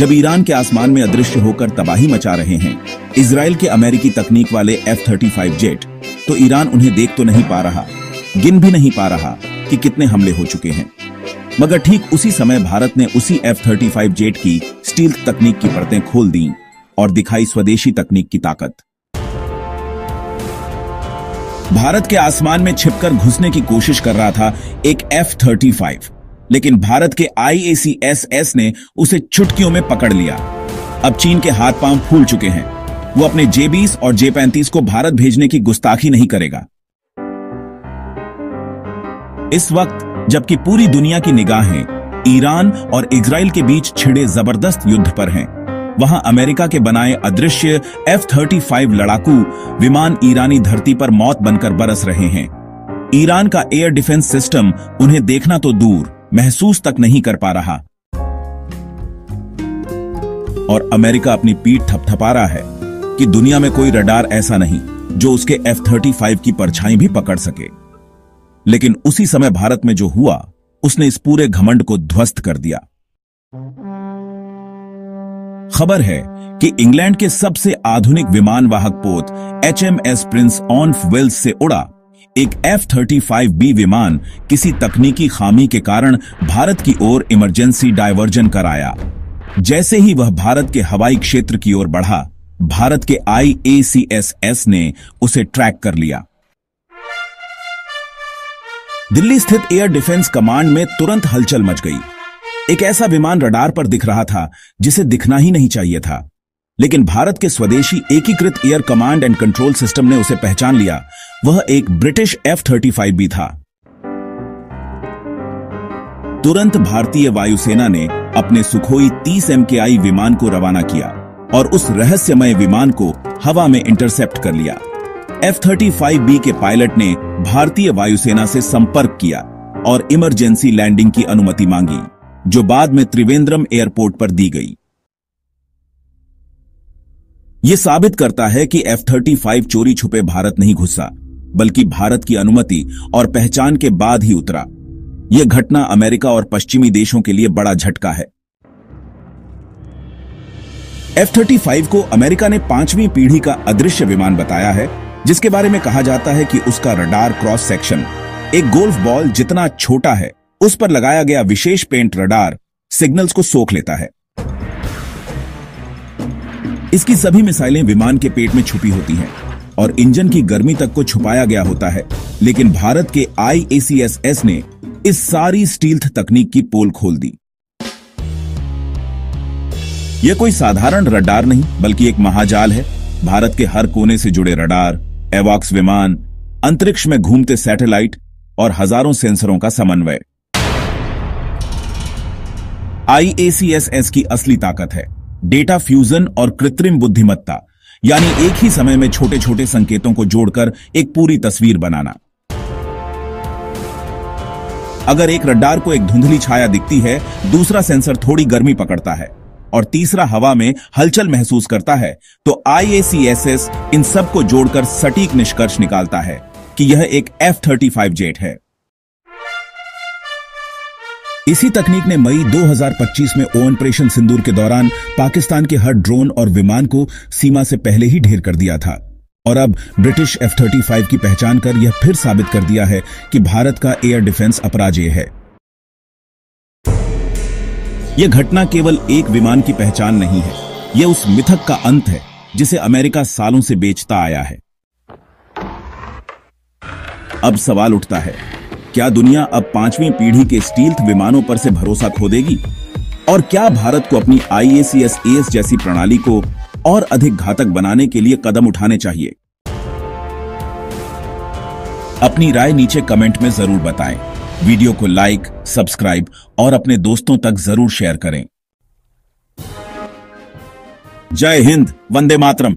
जब ईरान के आसमान में अदृश्य होकर तबाही मचा रहे हैं इजराइल के अमेरिकी तकनीक वाले F-35 जेट, तो ईरान उन्हें देख तो नहीं पा रहा, गिन भी नहीं पा रहा कि कितने हमले हो चुके हैं। मगर ठीक उसी समय भारत ने उसी F-35 जेट की स्टील्थ तकनीक की परतें खोल दी और दिखाई स्वदेशी तकनीक की ताकत। भारत के आसमान में छिपकर घुसने की कोशिश कर रहा था एक F-35, लेकिन भारत के IACSS ने उसे चुटकियों में पकड़ लिया। अब चीन के हाथ पांव फूल चुके हैं। वो अपने J-20 और J-35 को भारत भेजने की गुस्ताखी नहीं करेगा। इस वक्त जबकि पूरी दुनिया की निगाहें ईरान और इजराइल के बीच छिड़े जबरदस्त युद्ध पर हैं, वहां अमेरिका के बनाए अदृश्य F-35 लड़ाकू विमान ईरानी धरती पर मौत बनकर बरस रहे हैं। ईरान का एयर डिफेंस सिस्टम उन्हें देखना तो दूर, महसूस तक नहीं कर पा रहा। और अमेरिका अपनी पीठ थपथपा रहा है कि दुनिया में कोई रडार ऐसा नहीं जो उसके F-35 की परछाई भी पकड़ सके। लेकिन उसी समय भारत में जो हुआ उसने इस पूरे घमंड को ध्वस्त कर दिया। खबर है कि इंग्लैंड के सबसे आधुनिक विमान वाहक पोत HMS प्रिंस ऑफ वेल्स से उड़ा एक F-35B विमान किसी तकनीकी खामी के कारण भारत की ओर इमरजेंसी डायवर्जन कराया। जैसे ही वह भारत के हवाई क्षेत्र की ओर बढ़ा, भारत के IACSS ने उसे ट्रैक कर लिया। दिल्ली स्थित एयर डिफेंस कमांड में तुरंत हलचल मच गई। एक ऐसा विमान रडार पर दिख रहा था जिसे दिखना ही नहीं चाहिए था, लेकिन भारत के स्वदेशी एकीकृत air command and control system ने उसे पहचान लिया। वह एक ब्रिटिश F-35B था। तुरंत भारतीय वायुसेना ने अपने सुखोई 30 MKI विमान को रवाना किया और उस रहस्यमय विमान को हवा में इंटरसेप्ट कर लिया। F-35B के पायलट ने भारतीय वायुसेना से संपर्क किया और इमरजेंसी लैंडिंग की अनुमति मांगी, जो बाद में त्रिवेंद्रम एयरपोर्ट पर दी गई। यह साबित करता है कि F-35 चोरी छुपे भारत नहीं घुसा, बल्कि भारत की अनुमति और पहचान के बाद ही उतरा। यह घटना अमेरिका और पश्चिमी देशों के लिए बड़ा झटका है। F-35 को अमेरिका ने 5वीं पीढ़ी का अदृश्य विमान बताया है, जिसके बारे में कहा जाता है कि उसका रडार क्रॉस सेक्शन एक गोल्फ बॉल जितना छोटा है। उस पर लगाया गया विशेष पेंट रडार सिग्नल्स को सोख लेता है। इसकी सभी मिसाइलें विमान के पेट में छुपी होती हैं और इंजन की गर्मी तक को छुपाया गया होता है, लेकिन भारत के IACSS ने इस सारी स्टील्थ तकनीक की पोल खोल दी। यह कोई साधारण रडार नहीं, बल्कि एक महाजाल है। भारत के हर कोने से जुड़े रडार, एवॉक्स विमान, अंतरिक्ष में घूमते सैटेलाइट और हजारों सेंसरों का समन्वय IACSS की असली ताकत है। डेटा फ्यूजन और कृत्रिम बुद्धिमत्ता, यानी एक ही समय में छोटे छोटे संकेतों को जोड़कर एक पूरी तस्वीर बनाना। अगर एक रडार को एक धुंधली छाया दिखती है, दूसरा सेंसर थोड़ी गर्मी पकड़ता है और तीसरा हवा में हलचल महसूस करता है, तो IACSS इन सब को जोड़कर सटीक निष्कर्ष निकालता है कि यह एक F-35 जेट है। इसी तकनीक ने मई 2025 में ऑपरेशन सिंदूर के दौरान पाकिस्तान के हर ड्रोन और विमान को सीमा से पहले ही ढेर कर दिया था। और अब ब्रिटिश F-35 की पहचान कर यह फिर साबित कर दिया है कि भारत का एयर डिफेंस अपराजेय है। यह घटना केवल एक विमान की पहचान नहीं है, यह उस मिथक का अंत है जिसे अमेरिका सालों से बेचता आया है। अब सवाल उठता है, क्या दुनिया अब 5वीं पीढ़ी के स्टील्थ विमानों पर से भरोसा खो देगी? और क्या भारत को अपनी IACSS जैसी प्रणाली को और अधिक घातक बनाने के लिए कदम उठाने चाहिए? अपनी राय नीचे कमेंट में जरूर बताएं। वीडियो को लाइक, सब्सक्राइब और अपने दोस्तों तक जरूर शेयर करें। जय हिंद, वंदे मातरम।